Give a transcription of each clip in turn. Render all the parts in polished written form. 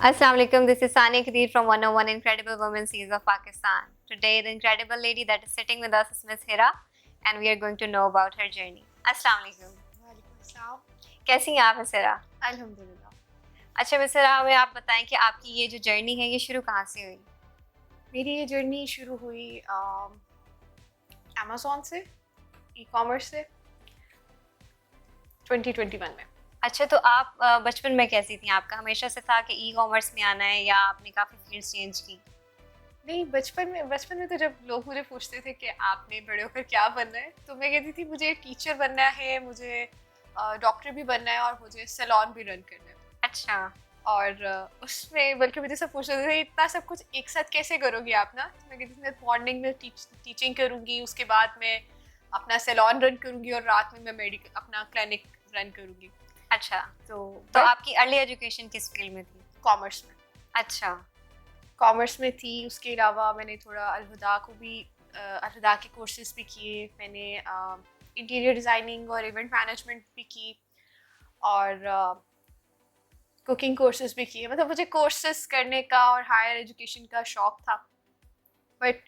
Assalamu alaikum. This is Sania Kadir from 101 Incredible Women Series of Pakistan. Today, the incredible lady that is sitting with us is Miss Hira, and we are going to know about her journey. Assalamu alaikum. वालेकुम अस्सलाम। कैसी हैं आप miss हिरा? अल्हम्दुलिल्लाह। अच्छा miss हिरा, हमें आप बताएं कि आपकी ये जो जर्नी है ये शुरू कहाँ से हुई? मेरी ये जर्नी शुरू हुई अमेज़न से, ई-कॉमर्स से 2021 में। अच्छा, तो आप बचपन में कैसी थी? आपका हमेशा से था कि ई कॉमर्स में आना है या आपने काफ़ी फील्ड्स चेंज की? नहीं, बचपन में तो जब लोग मुझे पूछते थे कि आपने बड़े होकर क्या बनना है, तो मैं कहती थी मुझे टीचर बनना है, मुझे डॉक्टर भी बनना है और मुझे सैलून भी रन करना है। अच्छा। और उसमें बल्कि मुझे सब पूछ रहे थे इतना सब कुछ एक साथ कैसे करोगी आप ना? तो मैं कहती थी मैं मॉर्निंग में टीचिंग करूँगी, उसके बाद मैं अपना सैलून रन करूँगी और रात में मैं मेडिकल अपना क्लिनिक रन करूँगी। अच्छा, तो तो आपकी अर्ली एजुकेशन किस फील्ड में थी? कॉमर्स में अच्छा। कॉमर्स में थी। उसके अलावा मैंने थोड़ा अलहुदा के कोर्सेज भी किए। मैंने इंटीरियर डिज़ाइनिंग और इवेंट मैनेजमेंट भी की और कुकिंग कोर्सेज भी किए। मतलब मुझे कोर्सेज करने का और हायर एजुकेशन का शौक़ था, बट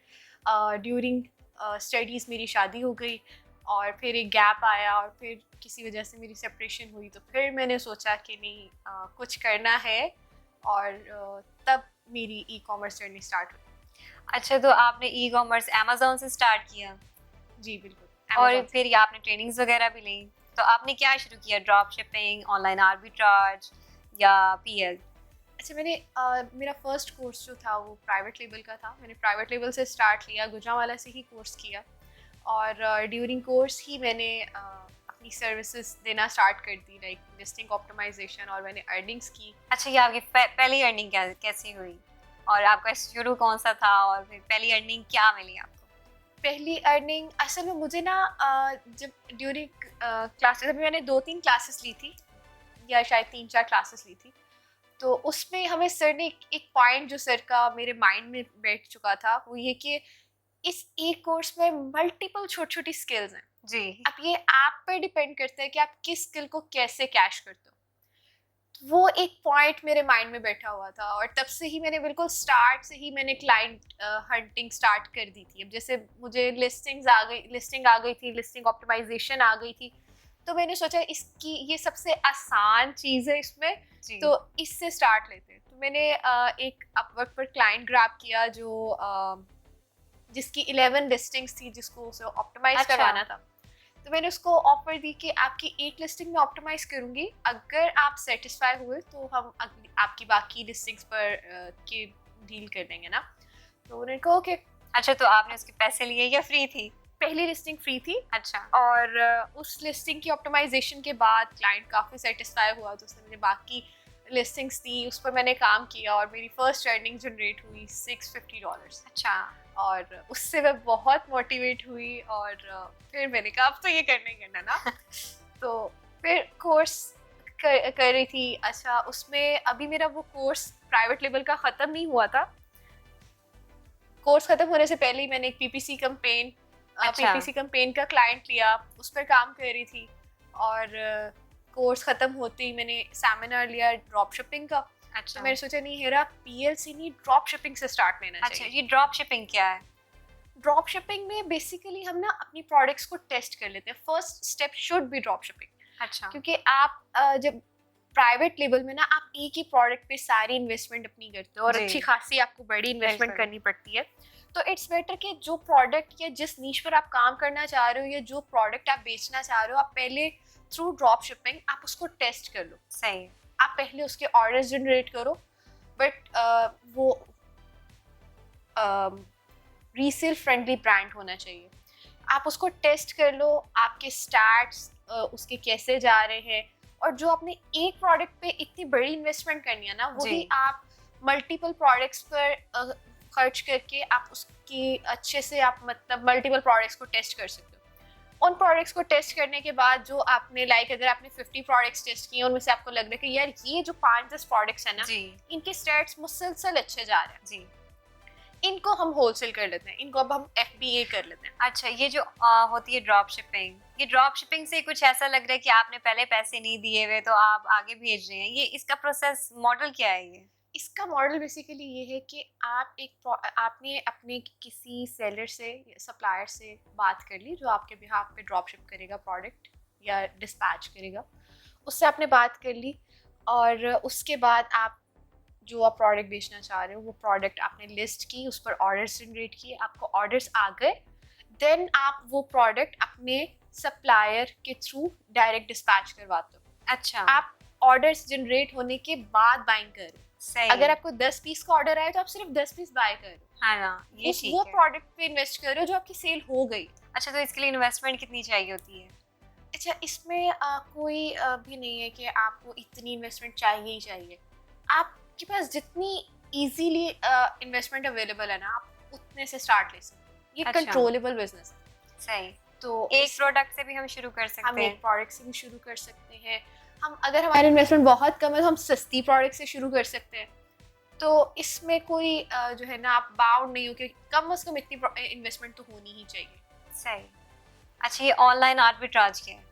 ड्यूरिंग स्टडीज़ मेरी शादी हो गई और फिर एक गैप आया और फिर किसी वजह से मेरी सेपरेशन हुई। तो फिर मैंने सोचा कि नहीं, कुछ करना है और तब मेरी ई कॉमर्स जर्नी स्टार्ट हुई। अच्छा, तो आपने ई कॉमर्स अमेज़न से स्टार्ट किया? जी बिल्कुल। और Amazon से। फिर आपने ट्रेनिंग्स वगैरह भी ली, तो आपने क्या शुरू किया? ड्रॉप शिपिंग, ऑनलाइन आर्बिट्राज या पीएल? अच्छा, मेरा फर्स्ट कोर्स जो था वो प्राइवेट लेवल का था। मैंने प्राइवेट लेवल से स्टार्ट लिया, गुजरांवाला से ही कोर्स किया और ड्यूरिंग कोर्स ही मैंने अपनी सर्विसेज देना स्टार्ट कर दी, लाइक लिस्टिंग ऑप्टिमाइजेशन, और मैंने अर्निंग्स की। अच्छा, ये आपकी पहली अर्निंग कैसी हुई? और आपका शुरू कौन सा था और फिर पहली अर्निंग क्या मिली आपको? पहली अर्निंग असल में मुझे ना जब ड्यूरिंग क्लासेस, अभी मैंने 2-3 क्लासेस ली थी या शायद 3-4 क्लासेस ली थी। तो उसमें हमें सर ने एक पॉइंट जो सर का मेरे माइंड में बैठ चुका था वो ये कि इस एक कोर्स में मल्टीपल छोटी-छोटी स्किल्स हैं। जी। अब ये आप पर डिपेंड करता है कि आप किस स्किल को कैसे कैश करते हो। वो एक पॉइंट मेरे माइंड में बैठा हुआ था और तब से ही मैंने बिल्कुल स्टार्ट से ही मैंने क्लाइंट हंटिंग स्टार्ट कर दी थी। अब जैसे मुझे लिस्टिंग आ गई थी, लिस्टिंग ऑप्टिमाइजेशन आ गई थी, तो मैंने सोचा इसकी ये सबसे आसान चीज़ है इसमें, जी। तो इससे स्टार्ट लेते हैं। तो मैंने एक अपवर्क पर क्लाइंट ग्रैब किया जो जिसकी 11 लिस्टिंग्स थी, जिसको उसे ऑप्टिमाइज अच्छा। करवाना था। तो मैंने उसको ऑफर दी कि आपकी एक लिस्टिंग में ऑप्टिमाइज करूंगी, अगर आप सेटिस्फाई हुए तो हम आपकी बाकी लिस्टिंग्स पर के डील कर देंगे ना। तो उन्होंने कहा ओके। अच्छा, तो आपने उसके पैसे लिए या फ्री थी? पहली लिस्टिंग फ्री थी अच्छा। और उस लिस्टिंग की ऑप्टिमाइजेशन के बाद क्लाइंट काफ़ी सेटिस्फाई हुआ, तो उसने मुझे बाकी लिस्टिंग्स दी, उस पर मैंने काम किया और मेरी फर्स्ट अर्निंग जनरेट हुई $650। अच्छा। और उससे मैं बहुत मोटिवेट हुई और फिर मैंने कहा अब तो ये करना ही करना ना। तो फिर कोर्स कर रही थी। अच्छा, उसमें अभी मेरा वो कोर्स प्राइवेट लेवल का ख़त्म नहीं हुआ था। कोर्स ख़त्म होने से पहले ही मैंने एक पीपीसी कैंपेन का क्लाइंट लिया, उस पर काम कर रही थी और कोर्स ख़त्म होते ही मैंने सेमिनार लिया ड्रॉप शिपिंग का। अच्छा। तो मैंने सोचा नहीं हेरा, पीएल से नहीं ड्रॉप शिपिंग से स्टार्ट लेना अच्छा, चाहिए। ये ड्रॉप शिपिंग क्या है? ड्रॉप शिपिंग में बेसिकली हम ना अपनी प्रोडक्ट्स को टेस्ट कर लेते हैं। First step should be drop shipping, अच्छा। क्योंकि आप जब प्राइवेट लेवल में ना आप एक ही प्रोडक्ट पे सारी इन्वेस्टमेंट अपनी करते हो और जी। अच्छी खासी आपको बड़ी इन्वेस्टमेंट बिल्कुल। करनी पड़ती है। तो इट्स बेटर कि जो प्रोडक्ट या जिस नीश पर आप काम करना चाह रहे हो या जो प्रोडक्ट आप बेचना चाह रहे हो, आप पहले थ्रू ड्रॉप शिपिंग आप उसको टेस्ट कर लो। सही। आप पहले उसके ऑर्डर्स जनरेट करो, बट वो रीसेल फ्रेंडली ब्रांड होना चाहिए। आप उसको टेस्ट कर लो, आपके स्टैट्स उसके कैसे जा रहे हैं, और जो आपने एक प्रोडक्ट पे इतनी बड़ी इन्वेस्टमेंट करनी है ना, वही जी। आप मल्टीपल प्रोडक्ट्स पर खर्च करके आप उसकी अच्छे से आप मतलब मल्टीपल प्रोडक्ट्स को टेस्ट कर सकते हो। उन प्रोडक्ट्स को टेस्ट करने के बाद जो आपने अगर आपने 50 प्रोडक्ट्स टेस्ट किए, उनमें से आपको लग रहा है कि यार ये जो 5-10 प्रोडक्ट्स हैं ना, जी। इनके स्टैट्स मुसलसल अच्छे जा रहे हैं, जी। इनको हम होलसेल कर लेते हैं, इनको अब हम एफबीए कर लेते हैं। अच्छा, ये जो होती है ड्रॉप शिपिंग, ये ड्रॉप शिपिंग से कुछ ऐसा लग रहा है कि आपने पहले पैसे नहीं दिए हुए तो आप आगे भेज रहे हैं, ये इसका प्रोसेस मॉडल क्या है ये? इसका मॉडल बेसिकली ये है कि आपने अपने किसी सेलर से सप्लायर से बात कर ली जो आपके बिहाफ पे ड्रॉप शिप करेगा प्रोडक्ट या डिस्पैच करेगा, उससे आपने बात कर ली और उसके बाद आप जो आप प्रोडक्ट बेचना चाह रहे हो वो प्रोडक्ट आपने लिस्ट की, उस पर ऑर्डर्स जनरेट किए, आपको ऑर्डर्स आ गए, देन आप वो प्रोडक्ट अपने सप्लायर के थ्रू डायरेक्ट डिस्पैच करवाते हो। अच्छा, आप ऑर्डर्स जनरेट होने के बाद बाइंग कर रहे हो। सही। अगर आपको 10 पीस का ऑर्डर आया तो आप सिर्फ 10 पीस बाय कर रहे हो, हाँ ना, ये वो ठीक है। प्रोडक्ट पे इन्वेस्ट कर रहे हो जो आपकी सेल हो गई। अच्छा, तो इसके लिए इन्वेस्टमेंट कितनी चाहिए होती है? अच्छा, इसमें कोई भी नहीं है कि आपको इतनी इन्वेस्टमेंट चाहिए ही चाहिए। आपके पास जितनी इजीली इन्वेस्टमेंट अवेलेबल है ना, आप उतने से स्टार्ट ले सकते हो। ये अच्छा। कंट्रोलेबल बिजनेस है। सही। तो एक प्रोडक्ट से भी हम शुरू कर हम सकते एक हैं। प्रोडक्ट से भी शुरू कर सकते हैं। हम अगर हमारी इन्वेस्टमेंट बहुत कम है तो हम सस्ती प्रोडक्ट से शुरू कर सकते हैं। तो इसमें कोई जो है ना, आप बाउंड नहीं हो कि कम से कम इतनी इन्वेस्टमेंट तो होनी ही चाहिए। सही। अच्छा, ये ऑनलाइन आर्बिट्राज क्या है?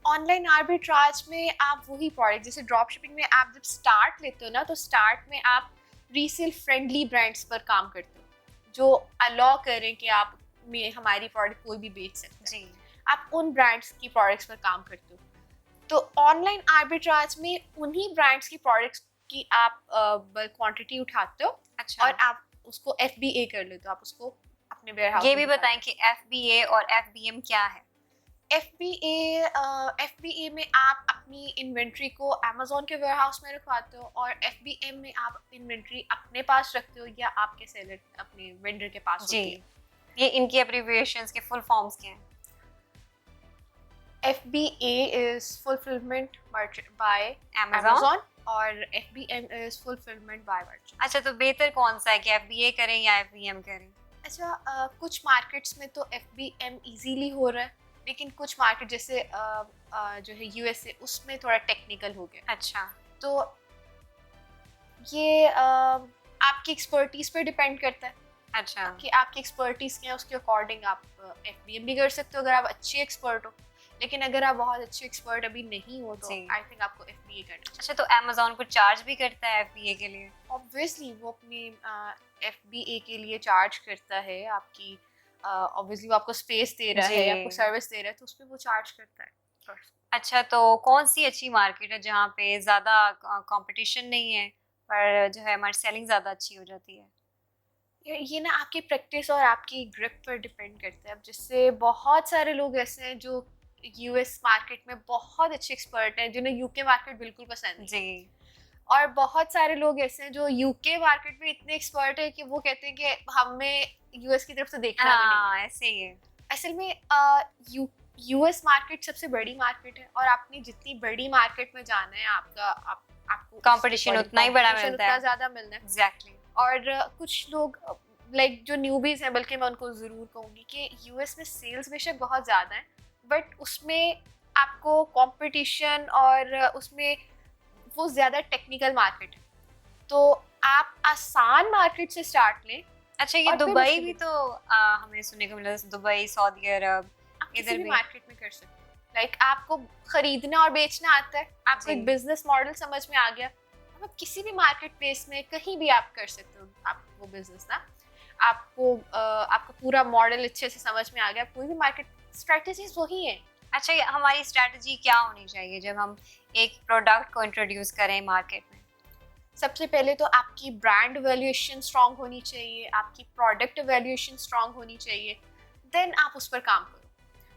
ऑनलाइन आर्बिट्राज में आप वही प्रोडक्ट, जैसे ड्रॉप शिपिंग में आप जब स्टार्ट लेते हो ना, तो स्टार्ट में आप रीसेल फ्रेंडली ब्रांड्स पर काम करते हो जो अलाउ करें कि आप में हमारी प्रोडक्ट कोई भी बेच सकते हैं। जी। आप उन ब्रांड्स की प्रोडक्ट्स पर काम करते हो। तो ऑनलाइन आर्बिट्राज में उन्हीं ब्रांड्स की प्रोडक्ट्स की आप क्वांटिटी उठाते हो अच्छा, और आप उसको FBA कर लेते हो, आप उसको अपने वेयरहाउस ये में भी बिठा बताएं कि FBA और FBM क्या है? FBA में आप अपनी इन्वेंट्री को अमेजोन के वेयरहाउस में रखवाते हो और FBM में आप इन्वेंट्री अपने पास रखते हो या आपके सेलर अपने वेंडर के पास जी। होती है। ये इनकी एब्रिविएशंस के फुल फॉर्म्स क्या हैं? FBA is fulfillment by Amazon? Amazon और FBM is fulfillment by merchant। अच्छा, तो बेहतर कौन सा है कि FBA करें या FBM करें? अच्छा, कुछ मार्केट्स में तो FBM इजीली हो रहा है, लेकिन कुछ मार्केट जैसे जो है USA, उसमें थोड़ा टेक्निकल हो गया। अच्छा। तो ये आपकी एक्सपर्टीज पे डिपेंड करता है अच्छा। कि आपकी एक्सपर्टीज क्या है, उसके अकॉर्डिंग आप FBM भी कर सकते हो अगर आप अच्छे एक्सपर्ट हो। लेकिन अगर आप बहुत अच्छे एक्सपर्ट अभी नहीं हो तो जी। आई थिंक आपको FBA करना चाहिए। अच्छा, तो Amazon को चार्ज भी करता है FBA के लिए? ऑब्वियसली वो अपनी FBA के लिए चार्ज करता है। आपकी ऑब्वियसली वो आपको स्पेस दे रहा है, जी। आपको सर्विस दे रहा है, तो उस पर वो चार्ज करता है। अच्छा, तो कौन सी अच्छी मार्केट है जहाँ पे ज़्यादा कंपटीशन नहीं है पर जो है हमारी सेलिंग ज़्यादा अच्छी हो जाती है? ये ना आपकी प्रैक्टिस और आपकी ग्रिप पर डिपेंड करता है। अब जिससे बहुत सारे लोग ऐसे हैं जो US मार्केट में बहुत अच्छे एक्सपर्ट हैं जिन्हें UK मार्केट बिल्कुल पसंद नहीं। जी। और बहुत सारे लोग ऐसे हैं जो UK मार्केट में इतने एक्सपर्ट है कि वो कहते हैं कि हमें US की तरफ से देखना भी नहीं है। हाँ, ऐसे ही है। असल में US मार्केट सबसे बड़ी मार्केट है और आपने जितनी बड़ी मार्केट में जाना है आपको कंपटीशन उतना ही बड़ा मिलता है। उतना ज़्यादा मिलना है। एग्जैक्टली। और कुछ लोग लाइक जो न्यूबीज हैं, बल्कि मैं उनको ज़रूर कहूँगी कि US में सेल्स बेशक बहुत ज़्यादा है, बट उसमें आपको कंपटीशन और उसमें वो ज़्यादा टेक्निकल मार्केट है। तो आप आसान मार्केट से स्टार्ट लें। अच्छा, ये और फिर दुबई उसके भी बाद- तो हमें सुनने को मिला, दुबई, सऊदी अरब, आप किसी इधर भी भी। मार्केट में कर सकते हो। लाइक आपको खरीदना और बेचना आता है, आपको जी। एक बिजनेस मॉडल समझ में आ गया, अब आप किसी भी मार्केट प्लेस में कहीं भी आप कर सकते हो। आप वो बिजनेस ना, आपको पूरा मॉडल अच्छे से समझ में आ गया, कोई भी मार्केट स्ट्रेटजीज वही है। अच्छा, ये हमारी स्ट्रैटेजी क्या होनी चाहिए जब हम एक प्रोडक्ट को इंट्रोड्यूस करें मार्केट में? सबसे पहले तो आपकी ब्रांड वैल्यूएशन स्ट्रांग होनी चाहिए, आपकी प्रोडक्ट वैल्यूएशन स्ट्रांग होनी चाहिए, देन आप उस पर काम करो।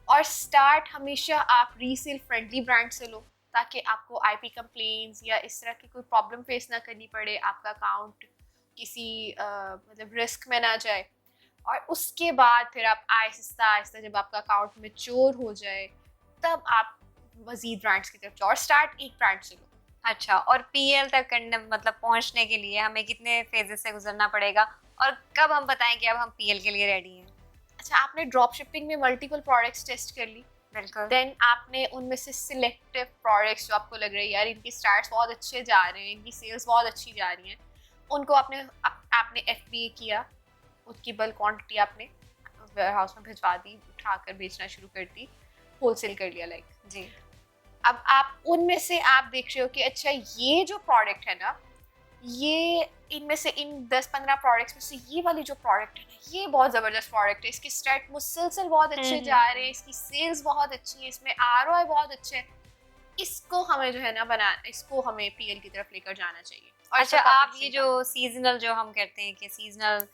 और स्टार्ट हमेशा आप रीसेल फ्रेंडली ब्रांड से लो ताकि आपको IP कंप्लेंट्स या इस तरह की कोई प्रॉब्लम फेस ना करनी पड़े, आपका अकाउंट किसी मतलब रिस्क में ना जाए। और उसके बाद फिर आप आहिस्ता आहिस्ता जब आपका अकाउंट मैच्योर हो जाए तब आप मजीद ब्रांड्स की तरफ जाओ और स्टार्ट एक ब्रांड से लो। अच्छा, और PL तक करने मतलब पहुंचने के लिए हमें कितने फेजेस से गुजरना पड़ेगा और कब हम बताएं कि अब हम PL के लिए रेडी हैं? अच्छा, आपने ड्रॉप शिपिंग में मल्टीपल प्रोडक्ट्स टेस्ट कर ली, बिल्कुल। देन आपने उनमें से सिलेक्टिव प्रोडक्ट्स जो आपको लग रही है यार इनकी स्टार्ट्स बहुत अच्छे जा रहे हैं, इनकी सेल्स बहुत अच्छी जा रही हैं, उनको आपने FBA किया, उसकी बल्क क्वांटिटी आपने वेयरहाउस में भिजवा दी, उठाकर बेचना शुरू कर दी, होलसेल कर लिया लाइक। जी। अब आप उनमें से आप देख रहे हो कि अच्छा ये जो प्रोडक्ट है ना ये इनमें से इन 10-15 प्रोडक्ट्स में से ये वाली जो प्रोडक्ट है ना, ये बहुत ज़बरदस्त प्रोडक्ट है, इसके स्टेट मुसलसल बहुत अच्छे जा रहे हैं, इसकी सेल्स बहुत अच्छी है, इसमें आरओआई बहुत अच्छे है, इसको हमें जो है ना इसको हमें पीएल की तरफ लेकर जाना चाहिए। और अच्छा, इसको आप competition ये जो सीजनल जो हम कहते हैं कि सीजनल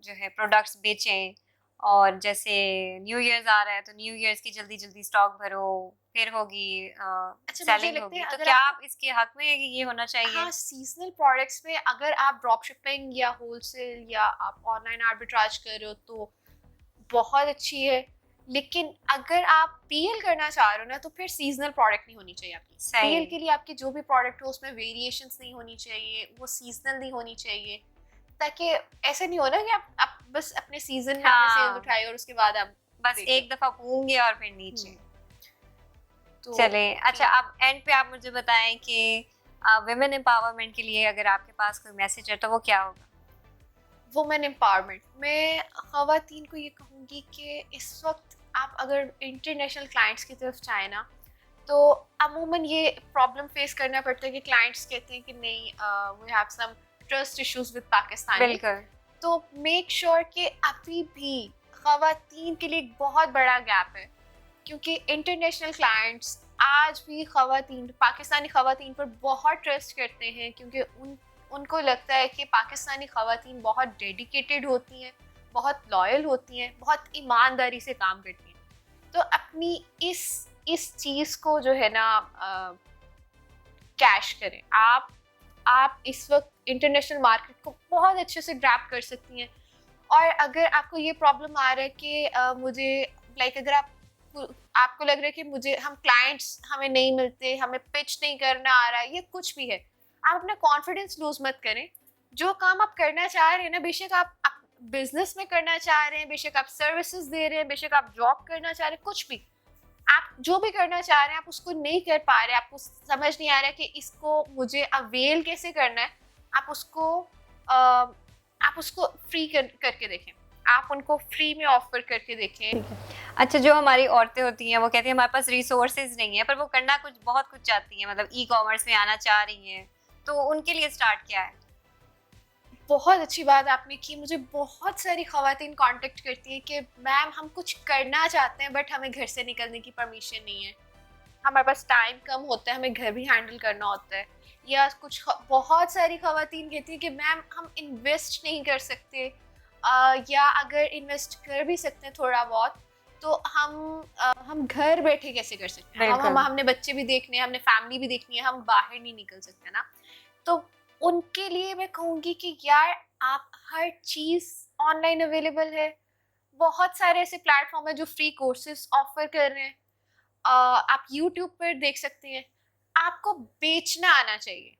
जो है प्रोडक्ट्स बेचें, और जैसे न्यू ईयर्स आ रहा है तो न्यू ईयर्स की जल्दी जल्दी स्टॉक भरो, फिर होगी अच्छा, मुझे सेलिंग लगता होगी, है तो अगर क्या आप आप इसके हक में है कि ये होना चाहिए? हाँ, सीजनल प्रोडक्ट्स में अगर आप ड्रॉप शिपिंग या होलसेल या आप ऑनलाइन आर्बिट्राज कर रहे हो तो बहुत अच्छी है, लेकिन अगर आप पीएल करना चाह रहे हो ना तो फिर सीजनल प्रोडक्ट नहीं होनी चाहिए आपकी। सही। पीएल के लिए आपकी जो भी प्रोडक्ट हो उसमें वेरिएशंस नहीं होनी चाहिए, वो सीजनल नहीं होनी चाहिए, ताकि ऐसा नहीं हो ना कि आप बस अपने सीजन में आपने सेल हाँ, उठाई और उसके बाद आप बस देखो। एक दफा पूंगे और फिर नीचे। तो चले, अच्छा, पी- अब एंड पे आप मुझे बताएं कि वुमेन एम्पावरमेंट के लिए अगर आपके पास कोई मैसेज है तो वो क्या होगा? वुमेन एम्पावरमेंट, मैं ख़वातीन को ये कहूँगी कि इस वक्त आप अगर इंटरनेशनल क्लाइंट्स की तरफ जाए ना तो अमूमन ये प्रॉब्लम फेस करना पड़ता है कि क्लाइंट्स कहते हैं कि नहीं, we have some trust issues with Pakistan. बिल्कुल। तो मेक श्योर कि अभी भी ख़वातीन के लिए एक बहुत बड़ा गैप है, क्योंकि इंटरनेशनल क्लाइंट्स आज भी ख़वातीन, पाकिस्तानी ख़वातीन पर बहुत ट्रस्ट करते हैं, क्योंकि उनको लगता है कि पाकिस्तानी ख़वातीन बहुत डेडिकेटेड होती हैं, बहुत लॉयल होती हैं, बहुत ईमानदारी से काम करती हैं। तो अपनी इस चीज़ को जो है ना कैश करें। आप इस वक्त इंटरनेशनल मार्केट को बहुत अच्छे से ग्रैब कर सकती हैं। और अगर आपको ये प्रॉब्लम आ रहा है कि मुझे लाइक अगर आपको लग रहा है कि मुझे हम क्लाइंट्स हमें नहीं मिलते, हमें पिच नहीं करना आ रहा है, ये कुछ भी है, आप अपना कॉन्फिडेंस लूज मत करें। जो काम आप करना चाह रहे हैं ना, बेशक आप बिजनेस में करना चाह रहे हैं, बेशक आप सर्विसेज दे रहे हैं, बेशक आप जॉब करना चाह रहे हैं, कुछ भी आप जो भी करना चाह रहे हैं आप उसको नहीं कर पा रहे, आपको समझ नहीं आ रहा कि इसको मुझे अवेल कैसे करना है, आप उसको फ्री करके देखें, आप उनको फ्री में ऑफर करके देखें। अच्छा, जो हमारी औरतें होती हैं वो कहती हैं हमारे पास रिसोर्सेज नहीं है, पर वो करना बहुत कुछ चाहती हैं, मतलब ई कॉमर्स में आना चाह रही हैं, तो उनके लिए स्टार्ट क्या है? बहुत अच्छी बात आपने की। मुझे बहुत सारी ख़वातीन कांटेक्ट करती हैं कि मैम हम कुछ करना चाहते हैं बट हमें घर से निकलने की परमिशन नहीं है, हमारे पास टाइम कम होता है, हमें घर भी हैंडल करना होता है। या बहुत सारी ख़वातीन कहती हैं कि मैम हम इन्वेस्ट नहीं कर सकते, या अगर इन्वेस्ट कर भी सकते हैं थोड़ा बहुत तो हम घर बैठे कैसे कर सकते हैं, हमने बच्चे भी देखने हैं, हमने फैमिली भी देखनी है, हम बाहर नहीं निकल सकते ना। तो उनके लिए मैं कहूँगी कि यार आप हर चीज़ ऑनलाइन अवेलेबल है, बहुत सारे ऐसे प्लेटफॉर्म है जो फ्री कोर्सेज ऑफर कर रहे हैं, आप यूट्यूब पर देख सकते हैं। आपको बेचना आना चाहिए।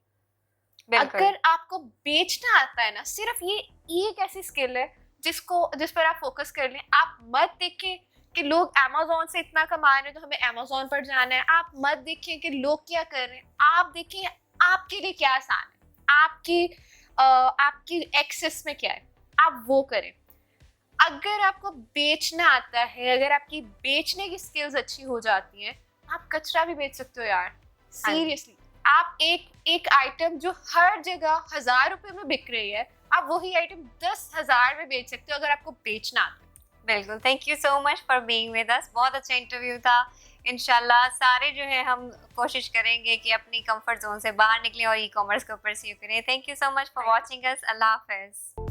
अगर आपको बेचना आता है ना, सिर्फ ये एक ऐसी स्किल है जिस पर आप फोकस कर लें। आप मत देखें कि लोग अमेज़न से इतना कमा रहे हैं तो हमें अमेज़न पर जाना है, आप मत देखें कि लोग क्या कर रहे हैं, आप देखें आपके लिए क्या आसान है, आपकी एक्सेस में क्या है, आप वो करें। अगर आपको बेचना आता है, अगर आपकी बेचने की स्किल्स अच्छी हो जाती हैं, आप कचरा भी बेच सकते हो यार, सीरियसली। आप एक आइटम जो हर जगह 1000 रुपए में बिक रही है, आप वही आइटम 10,000 में बेच सकते हो अगर आपको बेचना आता है। बिल्कुल, thank you so much for being with us. बहुत अच्छा इंटरव्यू था। इंशाल्लाह सारे जो है हम कोशिश करेंगे कि अपनी कंफर्ट जोन से बाहर निकलें और ई कॉमर्स को परस्यू करें। Thank you so much for watching us. अल्लाह हाफिज़।